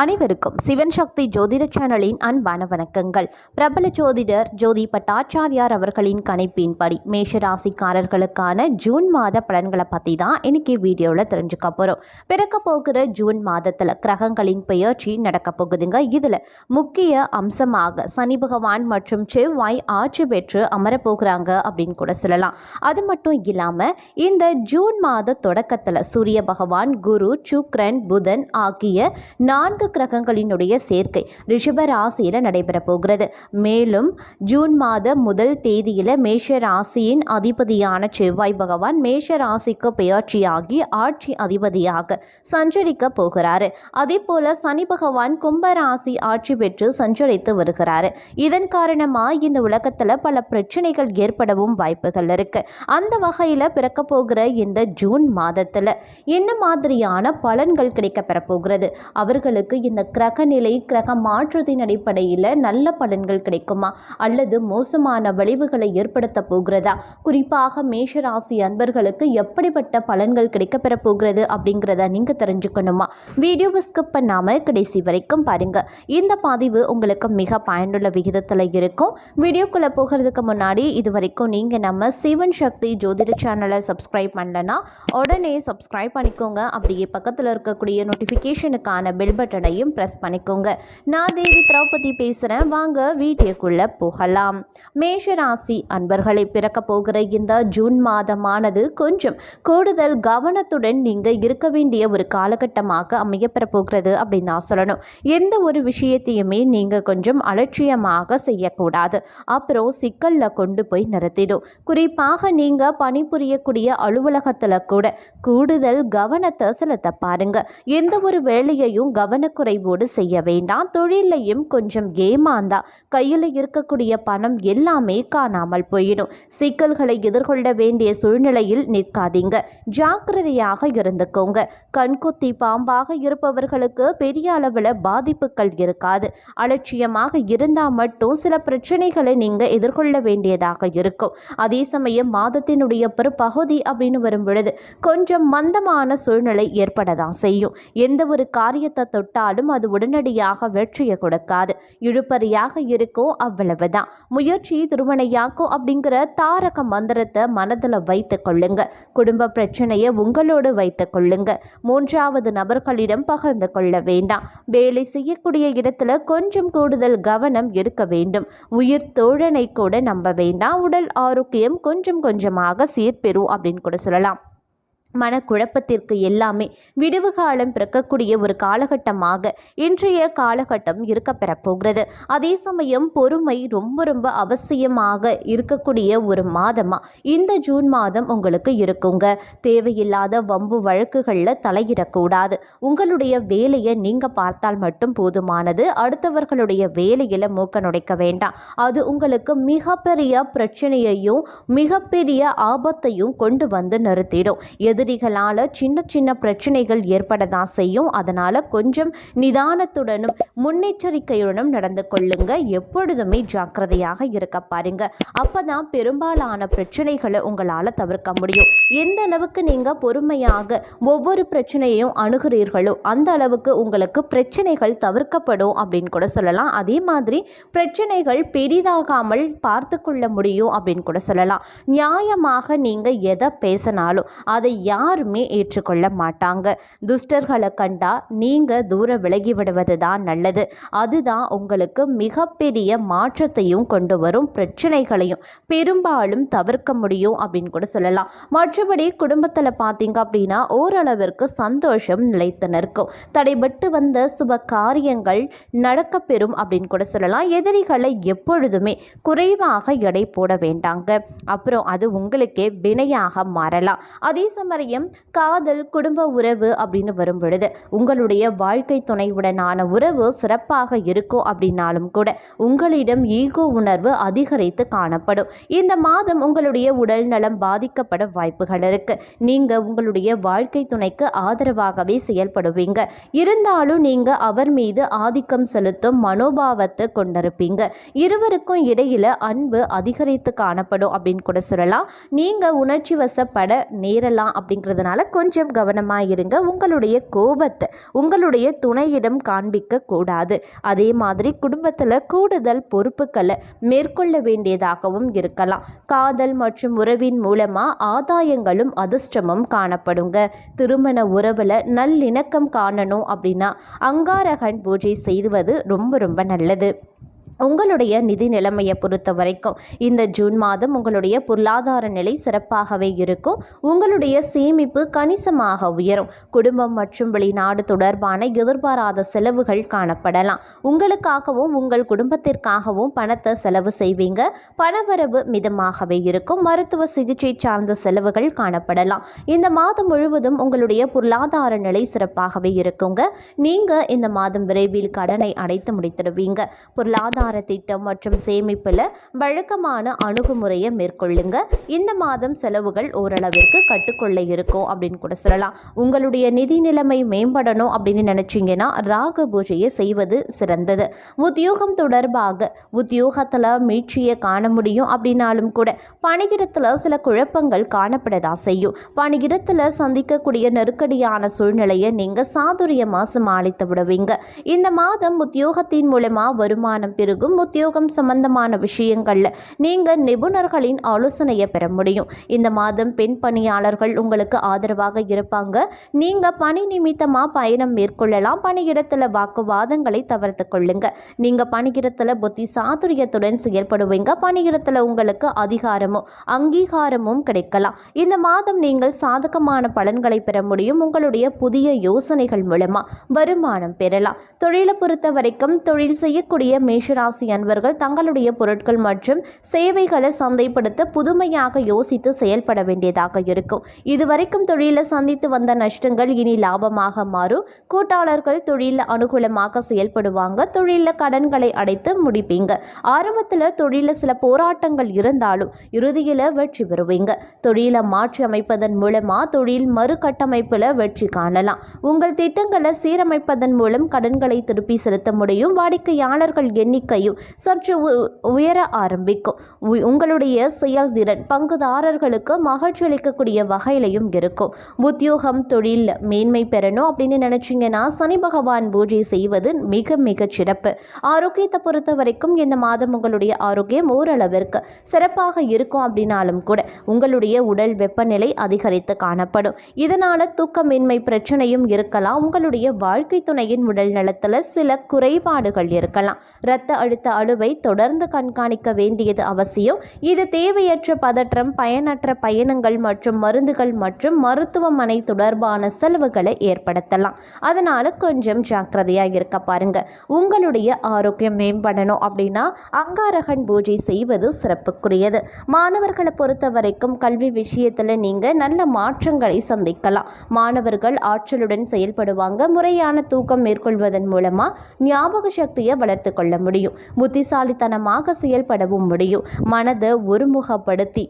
அனைவருக்கும் சிவன் சக்தி ஜோதிட சேனலின் அன்பான வணக்கங்கள். பிரபல ஜோதிடர் ஜோதி பட்டாச்சாரியார் அவர்களின் கணிப்பின்படி மேஷராசிக்காரர்களுக்கான ஜூன் மாத பலன்களை பற்றி தான் இன்னைக்கு வீடியோவில் தெரிஞ்சுக்க போகிறோம். பிறக்க போகிற ஜூன் மாதத்தில் கிரகங்களின் பெயர்ச்சி நடக்க போகுதுங்க. இதில் முக்கிய அம்சமாக சனி பகவான் மற்றும் செவ்வாய் ஆட்சி பெற்று அமரப்போகிறாங்க அப்படின்னு கூட சொல்லலாம். அது மட்டும் இல்லாமல் இந்த ஜூன் மாத தொடக்கத்தில் சூரிய பகவான், குரு, சுக்கிரன், புதன் ஆகிய 4 கிரகங்களினுடைய சேர்க்கை ரிஷப ராசியில் நடைபெற போகிறது. மேலும் ஜூன் மாத முதல் தேதியில் மேஷ ராசியின் அதிபதியான செவ்வாய் பகவான் மேஷ ராசிக்கு பெயர்ச்சியாகி ஆட்சி அதிபதியாக சஞ்சரிக்க போகிறாரு. அதே போல சனி பகவான் கும்ப ராசி ஆட்சி பெற்று சஞ்சரித்து வருகிறாரு. இதன் காரணமாக இந்த உலகத்தில் பல பிரச்சனைகள் ஏற்படவும் வாய்ப்புகள் இருக்கு. அந்த வகையில் பிறக்க போகிற இந்த ஜூன் மாதத்தில் என்ன மாதிரியான பலன்கள் கிடைக்க பெற போகிறது, அவர்களுக்கு இந்த கிரக நிலை கிரக மாற்றத்தின் அடிப்படையில் நல்ல பலன்கள் கிடைக்குமா அல்லது மோசமான விளைவுகளை ஏற்படுத்த போகிறதா, குறிப்பாக மேஷராசி அன்பர்களுக்கு எப்படிப்பட்ட பலன்கள் கிடைக்க பெற போகிறது அப்படிங்கிறத நீங்க தெரிஞ்சுக்கணுமா? வீடியோவை ஸ்கிப் பண்ணாம கடைசி வரைக்கும் பாருங்க. இந்த பதிவு உங்களுக்கு மிக பயனுள்ள விகிதத்தில் இருக்கும். வீடியோக்குள்ள போகிறதுக்கு முன்னாடி இது வரைக்கும் நீங்க நம்ம சிவன் சக்தி ஜோதிட சேனலை சப்ஸ்கிரைப் பண்ணலன்னா உடனே சப்ஸ்கிரைப் பண்ணிக்கோங்க. அப்படியே பக்கத்தில் இருக்கக்கூடிய நோட்டிஃபிகேஷனுக்கான பெல் பட்டனையும் பிரஸ் பண்ணிக்கோங்க. நான் தேவி திரௌபதி பேசுகிறேன். வாங்க வீடியோக்குள்ளே போகலாம். மேஷராசி அன்பர்களை பிறக்க போகிற இந்த ஜூன் மாதமானது கொஞ்சம் கூடுதல் கவனத்துடன் நீங்கள் இருக்க வேண்டிய ஒரு காலகட்டமாக அமையப்பெற போகிறது அப்படின்னு நான் சொல்லணும். எந்த ஒரு விஷயத்தையுமே நீங்கள் கொஞ்சம் அலட்சியமாக செய்யக்கூடாது. அப்புறம் சிக்கலில் கொண்டு போய் நிறுத்திடும். குறிப்பாக நீங்கள் பணிபுரியக்கூடிய அலுவலகத்தில் கூட கூடுதல் கவனத்தை செலுத்த பாருங்க. எந்த ஒரு வேலையையும் கவனக்குறைவோடு செய்ய வேண்டாம். தொழிலையும் கொஞ்சம் ஏமாந்தா கையில் இருக்கக்கூடிய பணம் எல்லாமே காணாமல் போயிடும். சிக்கல்களை எதிர்கொள்ள வேண்டிய சூழ்நிலையில் நிற்காதீங்க. ஜாக்கிரதையாக இருந்துக்கோங்க. கண்கொத்தி பாம்பாக இருப்பவர்களுக்கு பெரிய அளவில் பாதிப்புகள் இருக்காது. அலட்சியமாக இருந்தால் மட்டும் சில பிரச்சனைகளை நீங்கள் எதிர்கொள்ள வேண்டியதாக இருக்கும். அதே சமயம் மாதத்தினுடைய பிற்பகுதி அப்படின்னு வரும் பொழுது கொஞ்சம் மந்தமான சூழ்நிலை ஏற்படதான் செய்யும். எந்த ஒரு காரியத்தை தொட்டாலும் அது உடனடியாக வெற்றியை கொடுக்காது. இழுபறியாக இருக்கும், அவ்வளவுதான். முயற்சி திருமணையாக்கும் அப்படிங்கிற தாரக மந்திரத்தை மனதில் வைத்துக் கொள்ளுங்க. குடும்ப பிரச்சனையை உங்களோடு வைத்துக் கொள்ளுங்க. 3வது நபர்களிடம் பகிர்ந்து கொள்ள வேண்டாம். வேலை செய்யக்கூடிய இடத்துல கொஞ்சம் கூடுதல் கவனம் இருக்க வேண்டும். உயிர் தோழனை கூட நம்ப வேண்டாம். உடல் ஆரோக்கியம் கொஞ்சம் கொஞ்சமாக சீர்பெறும் அப்படின்னு கூட சொல்லலாம். மனக்குழப்பத்திற்கு எல்லாமே விடுவு காலம் பிறக்கக்கூடிய ஒரு காலகட்டமாக இன்றைய காலகட்டம் இருக்க பெறப்போகிறது. அதே சமயம் பொறுமை ரொம்ப ரொம்ப அவசியமாக இருக்கக்கூடிய ஒரு மாதமா இந்த ஜூன் மாதம் உங்களுக்கு இருக்குங்க. தேவையில்லாத வம்பு வழக்குகளில் தலையிடக்கூடாது. உங்களுடைய வேலையை நீங்க பார்த்தால் மட்டும் போதுமானது. அடுத்தவர்களுடைய வேலையில மூக்க நுழைக்க வேண்டாம். அது உங்களுக்கு மிகப்பெரிய பிரச்சனையையும் மிகப்பெரிய ஆபத்தையும் கொண்டு வந்து நிறுத்திடும். எதிரிகளால் சின்ன சின்ன பிரச்சனைகள் ஏற்பட தான் செய்யும். அதனால் கொஞ்சம் நிதானத்துடனும் முன்னெச்சரிக்கையுடனும் நடந்து கொள்ளுங்க. எப்பொழுதுமே ஜாக்கிரதையாக இருக்க பாருங்க. அப்பதான் பெரும்பாலான பிரச்சனைகளை உங்களால் தவிர்க்க முடியும். எந்த அளவுக்கு நீங்கள் பொறுமையாக ஒவ்வொரு பிரச்சனையையும் அணுகிறீர்களோ அந்த அளவுக்கு உங்களுக்கு பிரச்சனைகள் தவிர்க்கப்படும் அப்படின்னு கூட சொல்லலாம். அதே மாதிரி பிரச்சனைகள் பெரிதாகாமல் பார்த்து கொள்ள முடியும் அப்படின்னு கூட சொல்லலாம். நியாயமாக நீங்கள் எதை பேசினாலும் அதை யாருமே ஏற்றுக்கொள்ள மாட்டாங்க. துஷ்டர்களை கண்டா நீங்க தூர விலகி விடுவது தான் நல்லது. அதுதான் உங்களுக்கு மிகப்பெரிய மாற்றத்தையும் கொண்டு வரும். பிரச்சனைகளையும் பெரும்பாலும் தவிர்க்க முடியும் அப்படின்னு கூட சொல்லலாம். மற்றபடி குடும்பத்தில் பார்த்தீங்க அப்படின்னா ஓரளவிற்கு சந்தோஷம் நிலைத்து நிற்கும். தடைபட்டு வந்த சுப காரியங்கள் நடக்க பெறும் அப்படின்னு கூட சொல்லலாம். எதிரிகளை எப்பொழுதுமே குறைவாக எடை போட வேண்டாங்க. அப்புறம் அது உங்களுக்கே வினையாக மாறலாம். அதே சமயம் காதல், குடும்ப உறவு அப்படின்னு வரும் பொழுது உங்களுடைய வாழ்க்கை துணைவுடனான உறவு சிறப்பாக இருக்கும் அப்படின்னாலும் கூட உங்களிடம் ஈகோ உணர்வு அதிகரித்து காணப்படும். இந்த மாதம் உங்களுடைய உடல் நலம் பாதிக்கப்பட வாய்ப்புகள் இருக்கு. நீங்க உங்களுடைய வாழ்க்கை துணைக்கு ஆதரவாகவே செயல்படுவீங்க. இருந்தாலும் நீங்க அவர் மீது ஆதிக்கம் செலுத்தும் மனோபாவத்தை கொண்டிருப்பீங்க. இருவருக்கும் இடையில அன்பு அதிகரித்து காணப்படும் அப்படின்னு கூட சொல்லலாம். நீங்க உணர்ச்சி வசப்பட நேரலாம் அப்படிங்கிறதுனால கொஞ்சம் கவனமாக இருங்க. உங்களுடைய கோபத்தை உங்களுடைய துணையிடம் காண்பிக்க கூடாது. அதே மாதிரி குடும்பத்தில் கூடுதல் பொறுப்புகளை மேற்கொள்ள வேண்டியதாகவும் இருக்கலாம். காதல் மற்றும் உறவின் மூலமாக ஆதாயங்களும் அதிர்ஷ்டமும் காணப்படுங்க. திருமண உறவில் நல்லிணக்கம் காணணும் அப்படின்னா அங்காரகன் பூஜை செய்வது ரொம்ப ரொம்ப நல்லது. உங்களுடைய நிதி நிலைமையை பொறுத்த வரைக்கும் இந்த ஜூன் மாதம் உங்களுடைய பொருளாதார நிலை சிறப்பாகவே இருக்கும். உங்களுடைய சேமிப்பு கணிசமாக உயரும். குடும்பம் மற்றும் வெளிநாடு தொடர்பான எதிர்பாராத செலவுகள் காணப்படலாம். உங்களுக்காகவும் உங்கள் குடும்பத்திற்காகவும் பணத்தை செலவு செய்வீங்க. பணவரவு மிதமாகவே இருக்கும். மருத்துவ சிகிச்சை சார்ந்த செலவுகள் காணப்படலாம். இந்த மாதம் முழுவதும் உங்களுடைய பொருளாதார நிலை சிறப்பாகவே இருக்குங்க. நீங்கள் இந்த மாதம் விரைவில் கடனை அடைத்து முடித்திடுவீங்க. பொருளாதார திட்டம் மற்றும் சேமிப்பில் வழக்கமான அணுகுமுறையை மேற்கொள்ளுங்க. இந்த மாதம் செலவுகள் ஓரளவிற்கு கட்டுக்கொள்ள இருக்கும் அப்படின்னு கூட சொல்லலாம். உங்களுடைய நிதி நிலைமை மேம்படணும் அப்படின்னு நினைச்சீங்கன்னா ராகு பூஜையை செய்வது சிறந்தது. உத்தியோகம் தொடர்பாக உத்தியோகத்தில் மீட்சியை காண முடியும் அப்படின்னாலும் கூட பணியிடத்தில் சில குழப்பங்கள் காணப்படதா செய்யும். பணியிடத்தில் சந்திக்கக்கூடிய நெருக்கடியான சூழ்நிலையை நீங்கள் சாதுரியமாக சமாளித்து விடுவீங்க. இந்த மாதம் உத்தியோகத்தின் மூலமா வருமானம் பெருகும். உத்தியோகம் சம்பந்தமான விஷயங்கள்ல நீங்க நிபுணர்களின் ஆலோசனையை பெற முடியும். இந்த மாதம் பெண் பணியாளர்கள் உங்களுக்கு ஆதரவாக இருப்பாங்க. நீங்க பணி நிமித்தமா பயணம் மேற்கொள்ளலாம். பணியிடத்துல வாக்குவாதங்களை தவிர்த்து கொள்ளுங்க. நீங்க பணியிடத்துல புத்தி சாதுரியத்துடன் செயல்படுவீங்க. பணியிடத்துல உங்களுக்கு அதிகாரமும் அங்கீகாரமும் கிடைக்கலாம். இந்த மாதம் நீங்கள் சாதகமான பலன்களை பெற முடியும். உங்களுடைய புதிய யோசனைகள் மூலமா வருமானம் பெறலாம். தொழிலை பொறுத்த வரைக்கும் தொழில் செய்யக்கூடிய மேஷராசி அன்பர்கள் தங்களுடைய பொருட்கள் மற்றும் சேவைகளை சந்தைப்படுத்த புதுமையாக யோசித்து செயல்பட வேண்டியதாக இருக்கும். இதுவரைக்கும் தொழிலில் சந்தித்து வந்த நஷ்டங்கள் இனி லாபமாக மாறும். கூட்டாளர்கள் தொழிலில் அனுகூலமாக செயல்படுவாங்க. தொழிலில் கடன்களை அடைத்து முடிப்பீங்க. ஆரம்பத்தில் தொழிலில் சில போராட்டங்கள் இருந்தாலும் இறுதியில் வெற்றி பெறுவீங்க. தொழிலை மாற்றி அமைப்பதன் மூலமா தொழில் மறுகட்டமைப்பில் வெற்றி காணலாம். உங்கள் திட்டங்களை சீரமைப்பதன் மூலம் கடன்களை திருப்பி செலுத்த முடியும். வாடிக்கையாளர்கள் எண்ணிக்கையும் சற்று உயர ஆரம்பிக்கும். உங்களுடைய செயல்திறன் பங்குதாரர்களுக்கு மகிழ்ச்சி அளிக்கக்கூடிய வகையிலையும் இருக்கும். உத்தியோகம் தொழில் மேன்மை பெறணும் அப்படின்னு நினைச்சீங்கன்னா சனி பகவான் பூஜை செய்வது மிக மிக சிறப்பு. ஆரோக்கியத்தை பொறுத்த வரைக்கும் இந்த மாதம் உங்களுடைய ஆரோக்கியம் ஓரளவிற்கு சிறப்பாக இருக்கும் அப்படின்னாலும் கூட உங்களுடைய உடல் வெப்பநிலை அதிகரித்து காணப்படும். இதனால தூக்கமின்மை பிரச்சனையும் இருக்கலாம். உங்களுடைய வாழ்க்கை துணையின் உடல் நலத்தில் சில குறைபாடுகள் இருக்கலாம். இரத்த அழுத்த அளவை தொடர்ந்து கண்காணிக்க வேண்டியது அவசியம். இது தேவையற்ற பதற்றம், பயனற்ற பயணங்கள் மற்றும் மருந்துகள் மற்றும் மருத்துவமனை தொடர்பான செலவுகளை ஏற்படுத்தலாம். அதனால கொஞ்சம் ஜாக்கிரதையாக இருக்க பாருங்க. உங்களுடைய ஆரோக்கியம் மேம்படணும் அப்படின்னா அங்காரகன் பூஜை செய்வது சிறப்புக்குரியது. மாணவர்களை பொறுத்த வரைக்கும் கல்வி விஷயத்தில் நீங்கள் நல்ல மாற்றங்களை சந்திக்கலாம். மாணவர்கள் ஆற்றலுடன் செயல்படுவாங்க. முறையான தூக்கம் மேற்கொள்வதன் மூலமா ஞாபக சக்தியை வளர்த்து கொள்ள முடியும். புத்திசாலித்தனமாக செயல்படவும் முடியும். மனதை ஒருமுகப்படுத்தி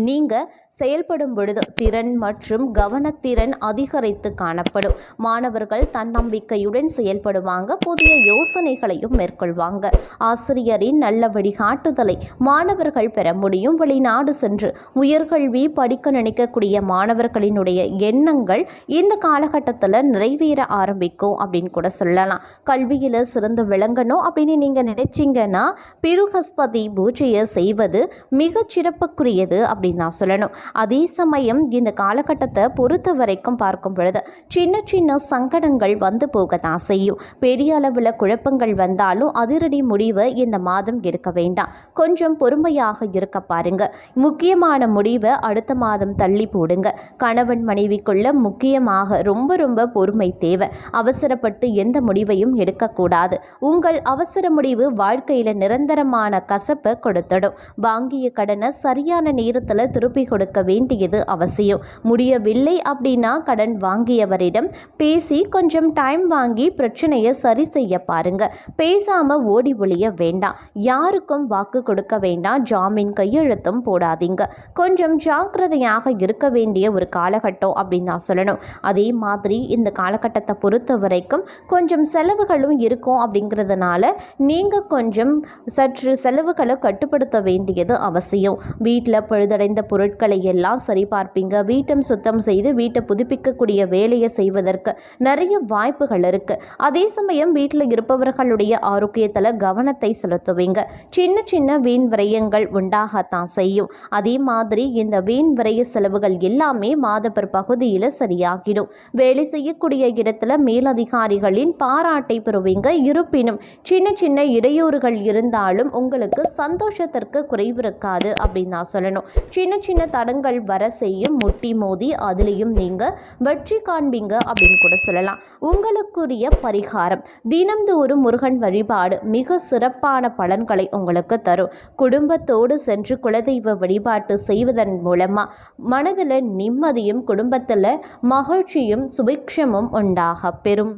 நீங்கள் செயல்படும் பொழுது திறன் மற்றும் கவனத்திறன் அதிகரித்து காணப்படும். மாணவர்கள் தன்னம்பிக்கையுடன் செயல்படுவாங்க. புதிய யோசனைகளையும் மேற்கொள்வாங்க. ஆசிரியரின் நல்ல வழிகாட்டுதலை மாணவர்கள் பெற முடியும். வெளிநாடு சென்று உயர்கல்வி படிக்க நினைக்கக்கூடிய மாணவர்களினுடைய எண்ணங்கள் இந்த காலகட்டத்தில் நிறைவேற ஆரம்பிக்கும் அப்படின்னு கூட சொல்லலாம். கல்வியில் சிறந்து விளங்கணும் அப்படின்னு நீங்கள் நினைச்சிங்கன்னா பிருகஸ்பதி பூஜையை செய்வது மிகச் சிறப்புக்குரியது அப்படின்னு நான் சொல்லணும். அதே சமயம் இந்த காலகட்டத்தை பொறுத்த வரைக்கும் பார்க்கும் பொழுது சின்ன சின்ன சங்கடங்கள் வந்து போக தான் செய்யும். பெரிய அளவில் குழப்பங்கள் வந்தாலும் அதிரடி முடிவை இந்த மாதம் எடுக்க வேண்டாம். கொஞ்சம் பொறுமையாக இருக்க பாருங்க. முக்கியமான முடிவை அடுத்த மாதம் தள்ளி போடுங்க. கணவன் மனைவிக்குள்ள முக்கியமாக ரொம்ப ரொம்ப பொறுமை தேவை. அவசரப்பட்டு எந்த முடிவையும் எடுக்கக்கூடாது. உங்கள் அவசர முடிவு வாழ்க்கையில் நிரந்தரமான கசப்பை கொடுத்துடும். வாங்கிய கடனை சரியான நேரத்தில் திருப்பி கொடுக்க வேண்டியது அவசியம். முடியவில்லை அப்படின்னா கடன் வாங்கியவரிடம் பேசி கொஞ்சம் டைம் வாங்கி பிரச்சனையை சரி செய்ய பாருங்க. பேசாம ஓடி ஒளிய வேண்டாம். யாருக்கும் வாக்கு கொடுக்க வேண்டாம். ஜாமீன் கையெழுத்தும் போடாதீங்க. கொஞ்சம் ஜாக்கிரதையாக இருக்க வேண்டிய ஒரு காலகட்டம் அப்படின்னு நான் சொல்லணும். அதே மாதிரி இந்த காலகட்டத்தை பொறுத்த வரைக்கும் கொஞ்சம் செலவுகளும் இருக்கும். அப்படிங்கிறதுனால நீங்கள் கொஞ்சம் சற்று செலவுகளை கட்டுப்படுத்த வேண்டியது அவசியம். வீட்டில் பழுதடை பழுதடைந்த பொருட்களை எல்லாம் சரிபார்ப்பீங்க. வீட்டம் சுத்தம் செய்து வீட்டை புதுப்பிக்கக்கூடிய வேலையை செய்வதற்கு நிறைய வாய்ப்புகள் இருக்கு. அதே சமயம் வீட்டில் இருப்பவர்களுடைய ஆரோக்கியத்தில் கவனத்தை செலுத்துவீங்க. சின்ன சின்ன வீண் விரயங்கள் உண்டாகத்தான் செய்யும். அதே மாதிரி இந்த வீண் விரய செலவுகள் எல்லாமே மாத பகுதியில் சரியாகிடும். வேலை செய்யக்கூடிய இடத்துல மேலதிகாரிகளின் பாராட்டை பெறுவீங்க. இருப்பினும் சின்ன சின்ன இடையூறுகள் இருந்தாலும் உங்களுக்கு சந்தோஷத்திற்கு குறைவு இருக்காது அப்படின்னு நான் சொல்லணும். சின்ன சின்ன தடங்கள் வர செய்யும். முட்டி மோதி அதிலையும் நீங்க வெற்றி காண்பீங்க அப்படின்னு கூட சொல்லலாம். உங்களுக்குரிய பரிகாரம் தினம்தோறும் முருகன் வழிபாடு மிக சிறப்பான பலன்களை உங்களுக்கு தரும். குடும்பத்தோடு சென்று குலதெய்வ வழிபாட்டு செய்வதன் மூலமா மனதில் நிம்மதியும் குடும்பத்தில் மகிழ்ச்சியும் சுபிக்ஷமும் உண்டாக பெறும்.